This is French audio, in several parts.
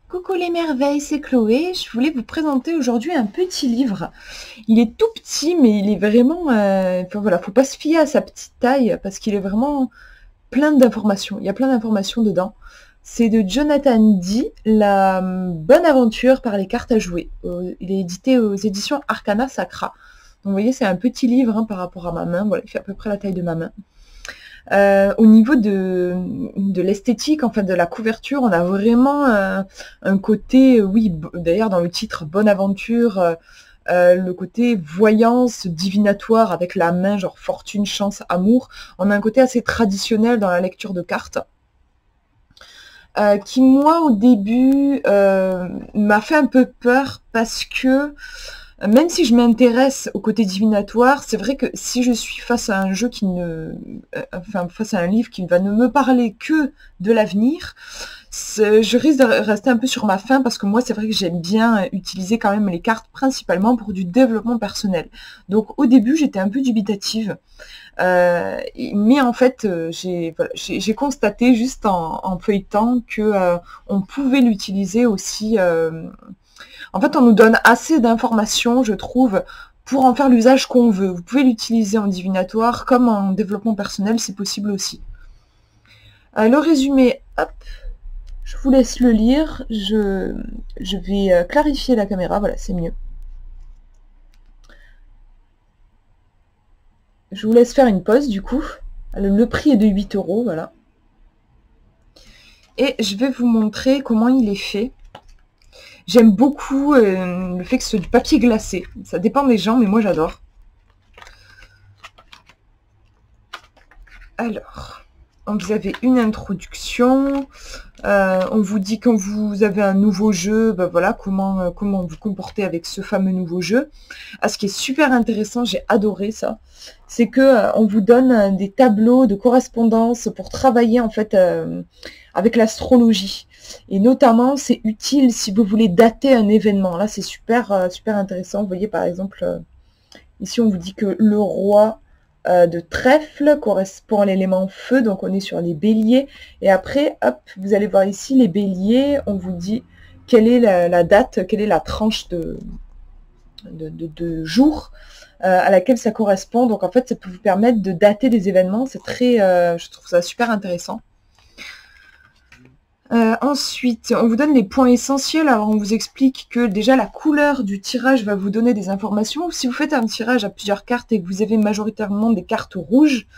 Coucou les merveilles, c'est Chloé. Je voulais vous présenter aujourd'hui un petit livre. Il est tout petit, mais il est vraiment... enfin voilà, faut pas se fier à sa petite taille parce qu'il est vraiment plein d'informations. Il y a plein d'informations dedans. C'est de Jonathan Dee, La bonne aventure par les cartes à jouer. Il est édité aux éditions Arcana Sacra. Donc vous voyez, c'est un petit livre hein, par rapport à ma main. Voilà, il fait à peu près la taille de ma main. Au niveau de l'esthétique, en fait, de la couverture, on a vraiment un côté, oui, d'ailleurs dans le titre Bonne aventure, le côté voyance divinatoire avec la main, genre fortune, chance, amour. On a un côté assez traditionnel dans la lecture de cartes. Qui moi au début m'a fait un peu peur parce que même si je m'intéresse au côté divinatoire, c'est vrai que si je suis face à un jeu qui ne, enfin face à un livre qui va ne me parler que de l'avenir, je risque de rester un peu sur ma faim parce que moi c'est vrai que j'aime bien utiliser quand même les cartes principalement pour du développement personnel. Donc au début j'étais un peu dubitative, mais en fait j'ai constaté juste en feuilletant que on pouvait l'utiliser aussi. En fait, on nous donne assez d'informations, je trouve, pour en faire l'usage qu'on veut. Vous pouvez l'utiliser en divinatoire comme en développement personnel, c'est possible aussi. Le résumé, hop, je vous laisse le lire. Je vais clarifier la caméra, voilà, c'est mieux. Je vous laisse faire une pause du coup. Le prix est de 8 €, voilà. Et je vais vous montrer comment il est fait. J'aime beaucoup le fait que ce soit du papier glacé. Ça dépend des gens, mais moi j'adore. Alors, vous avez une introduction. On vous dit quand vous avez un nouveau jeu, ben voilà, comment vous comporter avec ce fameux nouveau jeu. Ce qui est super intéressant, j'ai adoré ça, c'est que on vous donne des tableaux de correspondance pour travailler en fait avec l'astrologie. Et notamment, c'est utile si vous voulez dater un événement. Là, c'est super, super intéressant. Vous voyez, par exemple, ici, on vous dit que le roi de trèfle correspond à l'élément feu, donc on est sur les béliers. Et après, hop, vous allez voir ici les béliers, on vous dit quelle est la date, quelle est la tranche de jour à laquelle ça correspond. Donc en fait, ça peut vous permettre de dater des événements. C'est très, je trouve ça super intéressant. Ensuite, on vous donne les points essentiels. Alors, on vous explique que déjà la couleur du tirage va vous donner des informations. Si vous faites un tirage à plusieurs cartes et que vous avez majoritairement des cartes rouges,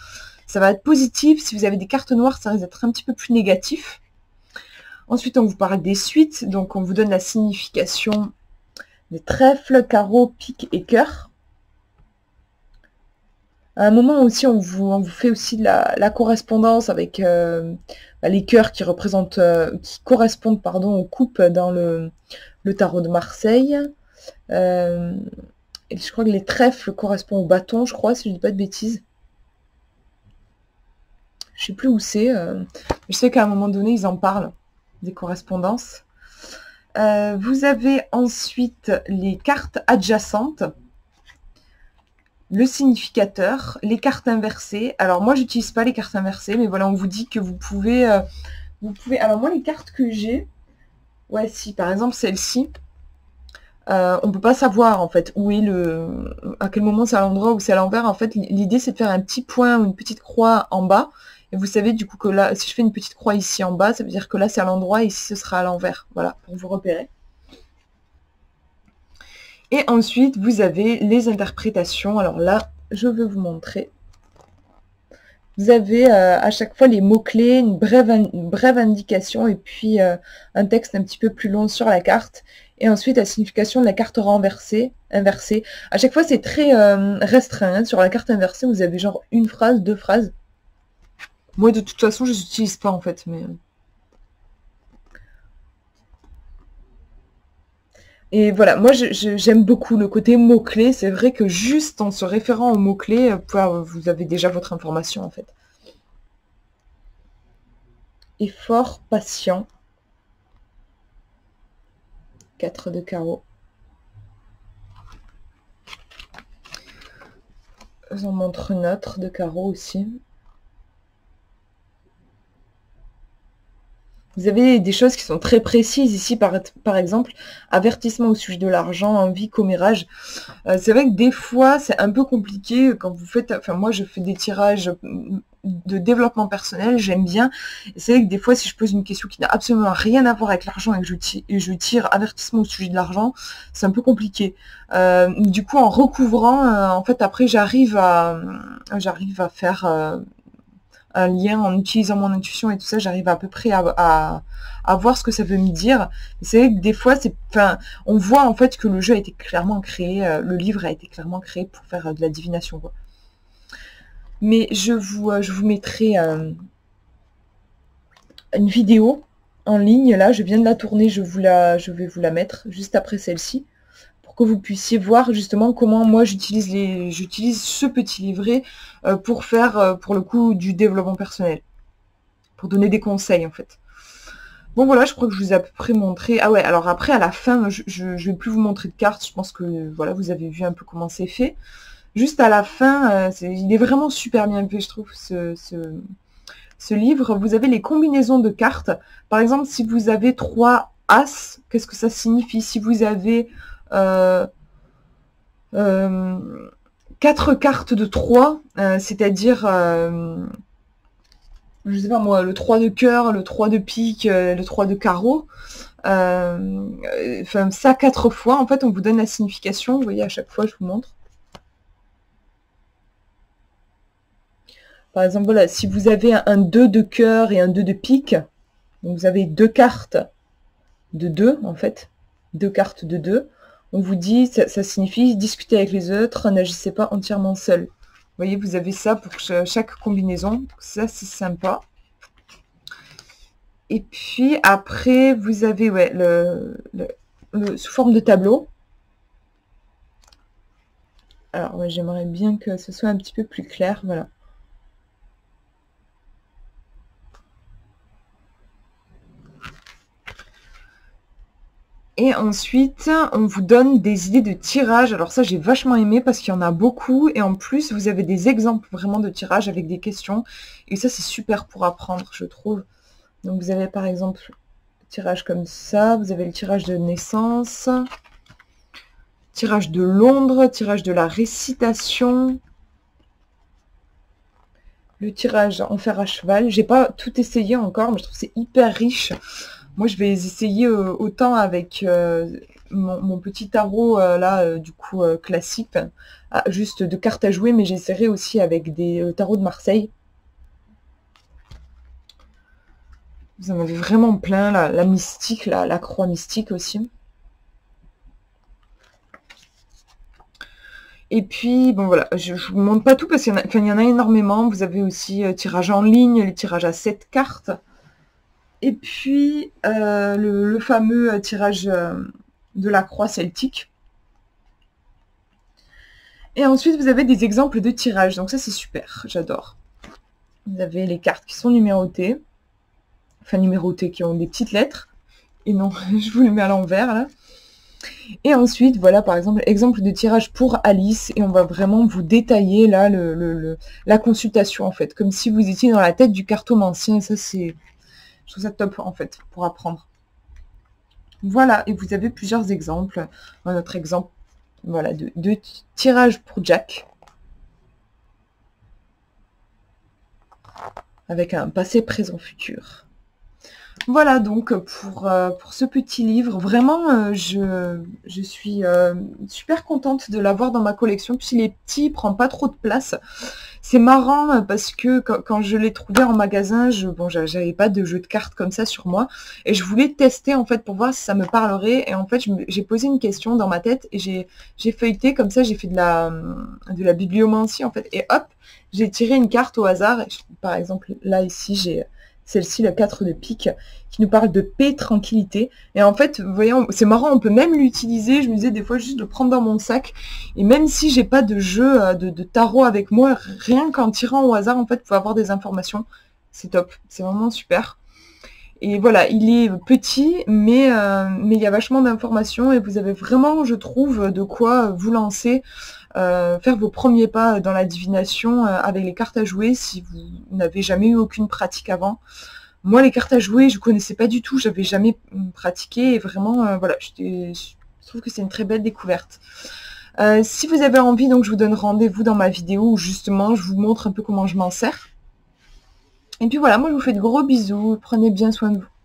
ça va être positif. Si vous avez des cartes noires, ça risque d'être un petit peu plus négatif. Ensuite, on vous parle des suites. Donc, on vous donne la signification des trèfles, carreaux, piques et cœurs. À un moment aussi, on vous fait aussi la correspondance avec les cœurs qui représentent, qui correspondent pardon, aux coupes dans le tarot de Marseille. Et je crois que les trèfles correspondent au bâton, je crois, si je dis pas de bêtises. Je sais plus où c'est. Je sais qu'à un moment donné, ils en parlent, des correspondances. Vous avez ensuite les cartes adjacentes, le significateur, les cartes inversées. Alors moi, j'utilise pas les cartes inversées, mais voilà, on vous dit que vous pouvez... Alors moi, les cartes que j'ai... Ouais, si, par exemple, celle-ci, on peut pas savoir, en fait, où est le... à quel moment c'est à l'endroit ou c'est à l'envers. En fait, l'idée, c'est de faire un petit point ou une petite croix en bas. Et vous savez, du coup, que là, si je fais une petite croix ici en bas, ça veut dire que là, c'est à l'endroit et ici, ce sera à l'envers. Voilà, pour vous repérer. Et ensuite, vous avez les interprétations. Alors là, je vais vous montrer. Vous avez à chaque fois les mots-clés, une brève indication et puis un texte un petit peu plus long sur la carte. Et ensuite, la signification de la carte renversée, inversée. À chaque fois, c'est très restreint. Hein. Sur la carte inversée, vous avez genre une phrase, deux phrases. Moi, de toute façon, je les utilise pas en fait. Mais... Et voilà, moi j'aime beaucoup le côté mots-clés. C'est vrai que juste en se référant aux mots-clés, vous avez déjà votre information en fait. Effort, patient. 4 de carreau. J'en montre une autre de carreau aussi. Vous avez des choses qui sont très précises ici, par exemple, avertissement au sujet de l'argent, envie, commérage. C'est vrai que des fois, c'est un peu compliqué quand vous faites... Enfin, moi, je fais des tirages de développement personnel, j'aime bien. Et c'est vrai que des fois, si je pose une question qui n'a absolument rien à voir avec l'argent et que je tire avertissement au sujet de l'argent, c'est un peu compliqué. Du coup, en recouvrant, en fait, après, j'arrive à faire... un lien en utilisant mon intuition et tout ça, j'arrive à peu près à voir ce que ça veut me dire. C'est vrai que des fois, on voit en fait que le jeu a été clairement créé, le livre a été clairement créé pour faire de la divination, quoi. Mais je vous mettrai une vidéo en ligne, là, je viens de la tourner, je vais vous la mettre juste après celle-ci, pour que vous puissiez voir justement comment moi j'utilise ce petit livret pour faire, pour le coup, du développement personnel. Pour donner des conseils, en fait. Bon, voilà, je crois que je vous ai à peu près montré. Ah ouais, alors après, à la fin, je vais plus vous montrer de cartes. Je pense que, voilà, vous avez vu un peu comment c'est fait. Juste à la fin, il est vraiment super bien fait, je trouve, ce livre. Vous avez les combinaisons de cartes. Par exemple, si vous avez 3 As, qu'est-ce que ça signifie? Si vous avez 4 cartes de 3, c'est-à-dire, je sais pas moi, le 3 de cœur, le 3 de pique, le 3 de carreau, enfin ça 4 fois, en fait, on vous donne la signification. Vous voyez, à chaque fois, je vous montre. Par exemple, voilà, si vous avez un 2 de cœur et un 2 de pique, donc vous avez 2 cartes de 2, en fait, 2 cartes de 2, on vous dit, ça signifie discuter avec les autres, n'agissez pas entièrement seul. Vous voyez, vous avez ça pour chaque combinaison, ça c'est sympa. Et puis après, vous avez ouais, sous forme de tableau. Alors ouais, j'aimerais bien que ce soit un petit peu plus clair, voilà. Et ensuite, on vous donne des idées de tirage. Alors ça, j'ai vachement aimé parce qu'il y en a beaucoup. Et en plus, vous avez des exemples vraiment de tirage avec des questions. Et ça, c'est super pour apprendre, je trouve. Donc vous avez par exemple le tirage comme ça. Vous avez le tirage de naissance. Tirage de Londres. Tirage de la récitation. Le tirage en fer à cheval. J'ai pas tout essayé encore, mais je trouve que c'est hyper riche. Moi, je vais essayer autant avec mon petit tarot, là, du coup, classique, juste de cartes à jouer, mais j'essaierai aussi avec des tarots de Marseille. Vous en avez vraiment plein, la mystique, la croix mystique aussi. Et puis, bon voilà, je ne vous montre pas tout parce qu'il y en a énormément. Vous avez aussi tirage en ligne, les tirages à 7 cartes. Et puis, le fameux tirage de la croix celtique. Et ensuite, vous avez des exemples de tirage. Donc ça, c'est super, j'adore. Vous avez les cartes qui sont numérotées. Enfin, numérotées, qui ont des petites lettres. Et non, je vous le mets à l'envers, là. Et ensuite, voilà, par exemple, exemple de tirage pour Alice. Et on va vraiment vous détailler, là, la consultation, en fait. Comme si vous étiez dans la tête du cartomancien. Et ça, c'est... Je trouve ça top, en fait, pour apprendre. Voilà, et vous avez plusieurs exemples. Un autre exemple, voilà, de tirage pour Jack. Avec un passé, présent, futur. Voilà donc pour ce petit livre. Vraiment, je suis super contente de l'avoir dans ma collection. Puis il est petit, il prend pas trop de place. C'est marrant parce que quand je l'ai trouvé en magasin, j'avais pas de jeu de cartes comme ça sur moi. Et je voulais tester en fait pour voir si ça me parlerait. Et en fait, j'ai posé une question dans ma tête et j'ai feuilleté comme ça, j'ai fait de la bibliomancie en fait. Et hop, j'ai tiré une carte au hasard. Et par exemple, là ici, j'ai celle-ci, le 4 de pique, qui nous parle de paix, tranquillité. Et en fait, vous voyez, c'est marrant, on peut même l'utiliser. Je me disais des fois juste de le prendre dans mon sac. Et même si j'ai pas de jeu de tarot avec moi, rien qu'en tirant au hasard, en fait, vous pouvez avoir des informations. C'est top, c'est vraiment super. Et voilà, il est petit, mais il y a vachement d'informations et vous avez vraiment, je trouve, de quoi vous lancer, faire vos premiers pas dans la divination avec les cartes à jouer si vous n'avez jamais eu aucune pratique avant. Moi, les cartes à jouer, je connaissais pas du tout, j'avais jamais pratiqué, et vraiment, voilà, je trouve que c'est une très belle découverte. Si vous avez envie, donc je vous donne rendez-vous dans ma vidéo où justement je vous montre un peu comment je m'en sers. Et puis voilà, moi je vous fais de gros bisous, prenez bien soin de vous.